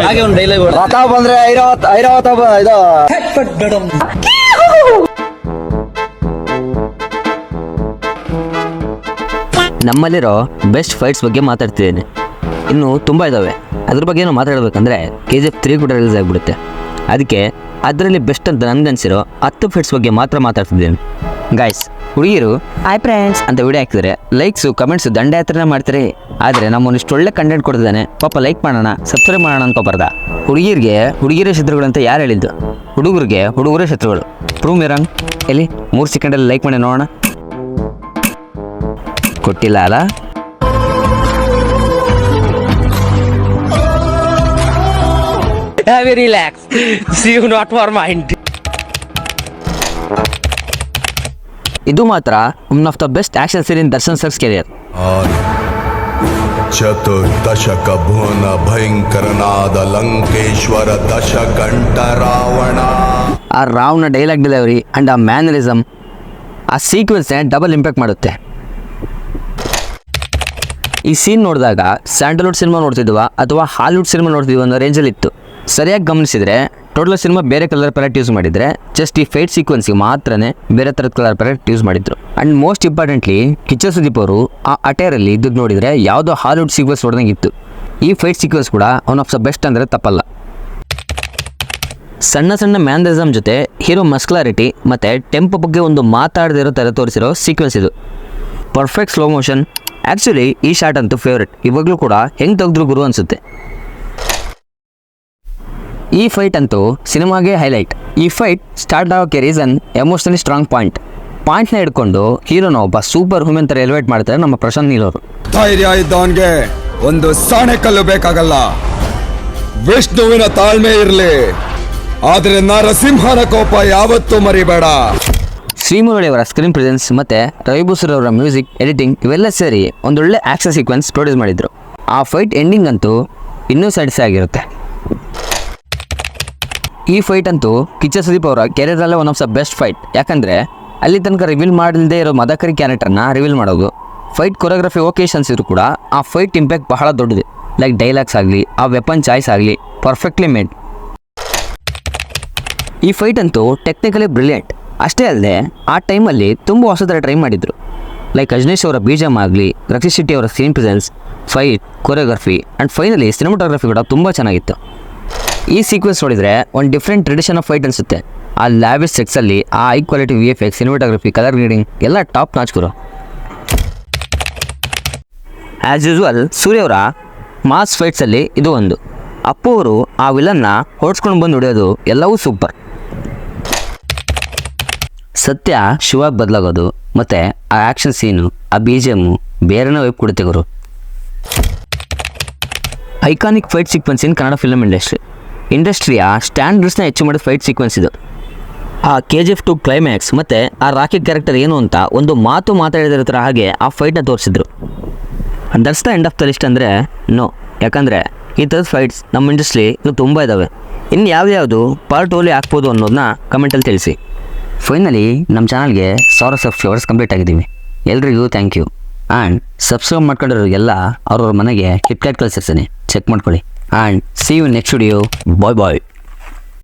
ಹಾಗೆ ಒಂದು ಡೈಲಾಗ್ ರಥ ಬಂದ್ರೆ ಐರಾವತ ಇದು ನಮ್ಮಲ್ಲಿರೋ ಬೆಸ್ಟ್ ಫೈಟ್ಸ್ ಬಗ್ಗೆ ಮಾತಾಡ್ತಿದ್ದೇನೆ. ಇನ್ನು ತುಂಬ ಇದ್ದಾವೆ. ಅದ್ರ ಬಗ್ಗೆ ಏನು ಮಾತಾಡಬೇಕಂದ್ರೆ KGF 3 ಕೂಡ ರಿಲೀಸ್ ಆಗಿಬಿಡುತ್ತೆ. ಅದಕ್ಕೆ ಅದರಲ್ಲಿ ಬೆಸ್ಟ್ ಅಂತ ನನಗನ್ಸಿರೋ 10 ಫೈಟ್ಸ್ ಬಗ್ಗೆ ಮಾತ್ರ ಮಾತಾಡ್ತಿದ್ದೇನೆ. ಗಾಯ್ಸ್, ಹುಡುಗಿರು ಹಾಯ್ ಫ್ರೆಂಡ್ಸ್ ಅಂತ ವಿಡಿಯೋ ಹಾಕಿದರೆ ಲೈಕ್ಸು ಕಮೆಂಟ್ಸು ದಂಡ ಯಾತ್ರೆ ಮಾಡ್ತಾರೆ. ಆದರೆ ನಮ್ಮನ್ನು ಇಷ್ಟು ಒಳ್ಳೆ ಕಂಟೆಂಟ್ ಕೊಡ್ತಿದ್ದಾನೆ, ಪಾಪ ಲೈಕ್ ಮಾಡೋಣ ಸಬ್ಸ್ಕ್ರೈಬ್ ಮಾಡೋಣ ಅನ್ಕೋಬಾರ್ದ. ಹುಡುಗಿರೇ ಶತ್ರುಗಳು ಅಂತ ಯಾರು ಹೇಳಿದ್ದು? ಹುಡುಗರೇ ಶತ್ರುಗಳು. ಪ್ರೂವ್ ಮಿ ರಾಂಗ್. ಎಲ್ಲಿ 3 ಸೆಕೆಂಡಲ್ಲಿ ಲೈಕ್ ಮಾಡಿ ನೋಡೋಣ. ಕೊಟ್ಟಿಲ್ಲ ಅಲ್ಲ? Have a relax. See you not for mind. ಇದು ಮಾತ್ರ one of the best action scene in Darshan sir's career. ಚತುರ್ದಶಕ ಭುವನ ಭಯಂಕರನಾದ ಲಂಕೇಶ್ವರ ದಶಕಂಠ ರಾವಣ. ಆ ರಾವ್ನ ಡೈಲಾಗ್ ಡೆಲಿವರಿ ಅಂಡ್ ಆ ಮ್ಯಾನರಿಸಮ್, ಆ ಸೀಕ್ವೆನ್ಸ್ನೇ ಡಬಲ್ ಇಂಪ್ಯಾಕ್ಟ್ ಮಾಡುತ್ತೆ. ಈ ಸೀನ್ ನೋಡಿದಾಗ ಸ್ಯಾಂಡಲ್ವುಡ್ ಸಿನಿಮಾ ನೋಡ್ತಿದ್ವ ಅಥವಾ ಹಾಲಿವುಡ್ ಸಿನಿಮಾ ನೋಡ್ತಿದ್ವಿ ಅನ್ನೋ ರೇಂಜಲ್ಲಿ ಇತ್ತು. ಸರಿಯಾಗಿ ಗಮನಿಸಿದರೆ ಟೋಟಲ್ ಸಿನಿಮಾ ಬೇರೆ ಕಲರ್ ಪ್ಯಾಲೆಟ್ ಯೂಸ್ ಮಾಡಿದರೆ ಜಸ್ಟ್ ಈ ಫೈಟ್ ಸೀಕ್ವೆನ್ಸ್ಗೆ ಮಾತ್ರನೇ ಬೇರೆ ಥರದ ಕಲರ್ ಪ್ಯಾಲೆಟ್ ಯೂಸ್ ಮಾಡಿದ್ರು. And most importantly Kichcha Sudeep ಅವರು ಆ ಅಟೇರಲ್ಲಿ ಇದ್ದದ್ದು ನೋಡಿದರೆ ಯಾವುದೋ ಹಾಲಿವುಡ್ ಸೀಕ್ವೆನ್ಸ್ ಹೊಡೆದಂಗೆ ಇತ್ತು. ಈ ಫೈಟ್ ಸೀಕ್ವೆನ್ಸ್ ಕೂಡ ಒನ್ ಆಫ್ ದ ಬೆಸ್ಟ್ ಅಂದರೆ ತಪ್ಪಲ್ಲ. ಸಣ್ಣ ಮ್ಯಾನರಿಸಮ್ ಜೊತೆ ಹೀರೋ ಮಸ್ಕ್ಯುಲಾರಿಟಿ ಮತ್ತು ಟೆಂಪೋ ಬಗ್ಗೆ ಒಂದು ಮಾತಾಡದಿರೋ ಥರ ತೋರಿಸಿರೋ ಸೀಕ್ವೆನ್ಸ್ ಇದು. Perfect slow motion. ಆ್ಯಕ್ಚುಲಿ ಈ ಶಾಟ್ ಅಂತೂ ಫೇವ್ರೆಟ್. ಇವಾಗಲೂ ಕೂಡ ಹೆಂಗೆ ತೆಗೆದ್ರು ಗುರು ಅನಿಸುತ್ತೆ. ಈ ಫೈಟ್ ಅಂತೂ ಸಿನಿಮಾಗೆ ಹೈಲೈಟ್. ಈ ಫೈಟ್ ಸ್ಟಾರ್ಟ್ ಆಗೋಕ್ಕೆ ರೀಸನ್ ಎಮೋಷನಲಿ ಸ್ಟ್ರಾಂಗ್ ಪಾಯಿಂಟ್ನ ಹಿಡ್ಕೊಂಡು ಹೀರೋನ ಒಬ್ಬ ಸೂಪರ್ ಹ್ಯೂಮನ್ ಥರ ಎಲಿವೇಟ್ ಮಾಡ್ತಾರೆ ನಮ್ಮ ಪ್ರಶಾಂತ್ ನೀಲ್ ಅವರು. ಧೈರ್ಯ ಇದ್ದವನ್ಗೆ ಒಂದು ಸಾಣೆ ಕಲ್ಲು ಬೇಕಾಗಲ್ಲ, ವಿಷ್ಣುವಿನ ತಾಳ್ಮೆ ಇರಲಿ, ಆದರೆ ನರಸಿಂಹನ ಕೋಪ ಯಾವತ್ತೂ ಮರಿಬೇಡ. ಶ್ರೀಮುರಳಿ ಅವರ ಸ್ಕ್ರೀನ್ ಪ್ರೆಸೆನ್ಸ್ ಮತ್ತು ರವಿ ಬೂಸರ್ ಅವರ ಮ್ಯೂಸಿಕ್ ಎಡಿಟಿಂಗ್ ಇವೆಲ್ಲ ಸೇರಿ ಒಂದೊಳ್ಳೆ ಆಕ್ಷನ್ ಸೀಕ್ವೆನ್ಸ್ ಪ್ರೊಡ್ಯೂಸ್ ಮಾಡಿದ್ರು. ಆ ಫೈಟ್ ಎಂಡಿಂಗ್ ಅಂತೂ ಇನ್ನೂ ಸ್ಯಾಟಿಸ್ಫೈ ಆಗಿರುತ್ತೆ. ಈ ಫೈಟ್ ಅಂತೂ ಕಿಚ್ಚ ಸುದೀಪ್ ಅವರ ಕೆರಿಯರಲ್ಲೇ one of the best fight. ಯಾಕಂದರೆ ಅಲ್ಲಿ ತನಕ ರಿವೀಲ್ ಮಾಡಲಿಲ್ಲದೆ ಇರೋ ಮದಕರಿ ಕ್ಯಾರೆಕ್ಟರ್ನ ರಿವೀಲ್ ಮಾಡೋದು. ಫೈಟ್ ಕೊರಿಯೋಗ್ರಫಿ ಓಕೇಶನ್ಸ್ ಇದ್ರು ಕೂಡ ಆ ಫೈಟ್ ಇಂಪ್ಯಾಕ್ಟ್ ಬಹಳ ದೊಡ್ಡದು. ಲೈಕ್ ಡೈಲಾಗ್ಸ್ ಆಗಲಿ, ಆ ವೆಪನ್ ಚಾಯ್ಸ್ ಆಗಲಿ ಪರ್ಫೆಕ್ಟ್ಲಿ ಮೇಡ್. ಈ ಫೈಟ್ ಅಂತೂ ಟೆಕ್ನಿಕಲಿ ಬ್ರಿಲಿಯಂಟ್. ಅಷ್ಟೇ ಅಲ್ಲದೆ ಆ ಟೈಮಲ್ಲಿ ತುಂಬ ಹೊಸ ಥರ ಟ್ರೈ ಮಾಡಿದರು. ಲೈಕ್ ಅಜ್ನೇಶ್ ಅವರ BGM ಆಗಲಿ, ರಕ್ಷಿತ್ ಶೆಟ್ಟಿ ಅವರ screen presence, fight, choreography and finally cinematography ಕೂಡ ತುಂಬ ಚೆನ್ನಾಗಿತ್ತು. ಈ ಸೀಕ್ವೆನ್ಸ್ ನೋಡಿದರೆ ಒಂದು ಡಿಫ್ರೆಂಟ್ ಟ್ರೆಡಿಷನ್ ಆಫ್ ಫೈಟ್ ಅನಿಸುತ್ತೆ. ಆ ಲ್ಯಾವಿಶ್ ಸೆಟ್ಸಲ್ಲಿ ಆ high quality VFX, cinematography, colour grading ಎಲ್ಲ ಟಾಪ್ ನಾಚ್ ಗುರು. ಆ್ಯಸ್ ಯೂಸ್ವಲ್ ಸೂರ್ಯ ಅವರ ಮಾಸ್ ಫೈಟ್ಸಲ್ಲಿ ಇದು ಒಂದು. ಅಪ್ಪು ಅವರು ಆ ವಿಲನ್ನ ಹೊಡ್ಸ್ಕೊಂಡು ಬಂದು ಹೊಡೆಯೋದು ಎಲ್ಲವೂ ಸೂಪರ್. ಸತ್ಯ ಶಿವಾಗಿ ಬದಲಾಗೋದು ಮತ್ತು ಆ ಆ್ಯಕ್ಷನ್ ಸೀನು, ಆ BGM ಬೇರೆನೇ ವೈಪ್ ಕೊಡುತ್ತೆ ಗುರು. ಐಕಾನಿಕ್ ಫೈಟ್ ಸೀಕ್ವೆನ್ಸ್ ಇನ್ ಕನ್ನಡ ಫಿಲ್ಮ್ ಇಂಡಸ್ಟ್ರಿಯ ಸ್ಟ್ಯಾಂಡರ್ಡ್ಸ್ನ ಹೆಚ್ಚು ಮಾಡಿದ ಫೈಟ್ ಸೀಕ್ವೆನ್ಸ್ ಇದು. ಆ KGF 2 ಕ್ಲೈಮ್ಯಾಕ್ಸ್ ಮತ್ತು ಆ ರಾಕಿ ಕ್ಯಾರೆಕ್ಟರ್ ಏನು ಅಂತ ಒಂದು ಮಾತಾಡಿದಿರೋ ಥರ ಹಾಗೆ ಆ ಫೈಟ್ನ ತೋರಿಸಿದ್ರು. That's the end of the list ಅಂದರೆ ನೋ. ಯಾಕಂದರೆ ಈ ಥರದ ಫೈಟ್ಸ್ ನಮ್ಮ ಇಂಡಸ್ಟ್ರಿ ಇನ್ನು ತುಂಬ ಇದ್ದಾವೆ. ಇನ್ನು ಯಾವ್ಯಾವುದು ಪಾರ್ಟ್ 2 ಹಾಕ್ಬೋದು ಅನ್ನೋದನ್ನ ಕಮೆಂಟಲ್ಲಿ ತಿಳಿಸಿ. ಫೈನಲಿ ನಮ್ಮ ಚಾನಲ್ಗೆ 1000 ಸಬ್ಸ್ಕ್ರೈಬರ್ಸ್ ಕಂಪ್ಲೀಟ್ ಆಗಿದ್ದೀವಿ. ಎಲ್ರಿಗೂ ಥ್ಯಾಂಕ್ ಯು. ಆ್ಯಂಡ್ ಸಬ್ಸ್ಕ್ರೈಬ್ ಮಾಡ್ಕೊಂಡಿರೋರಿಗೆಲ್ಲ ಅವ್ರವ್ರ ಮನೆಗೆ ಕಿಟ್ಕ್ಯಾಟ್ ಕಳಿಸಿರ್ತೀನಿ, ಚೆಕ್ ಮಾಡ್ಕೊಳ್ಳಿ. And see you next video. Bye.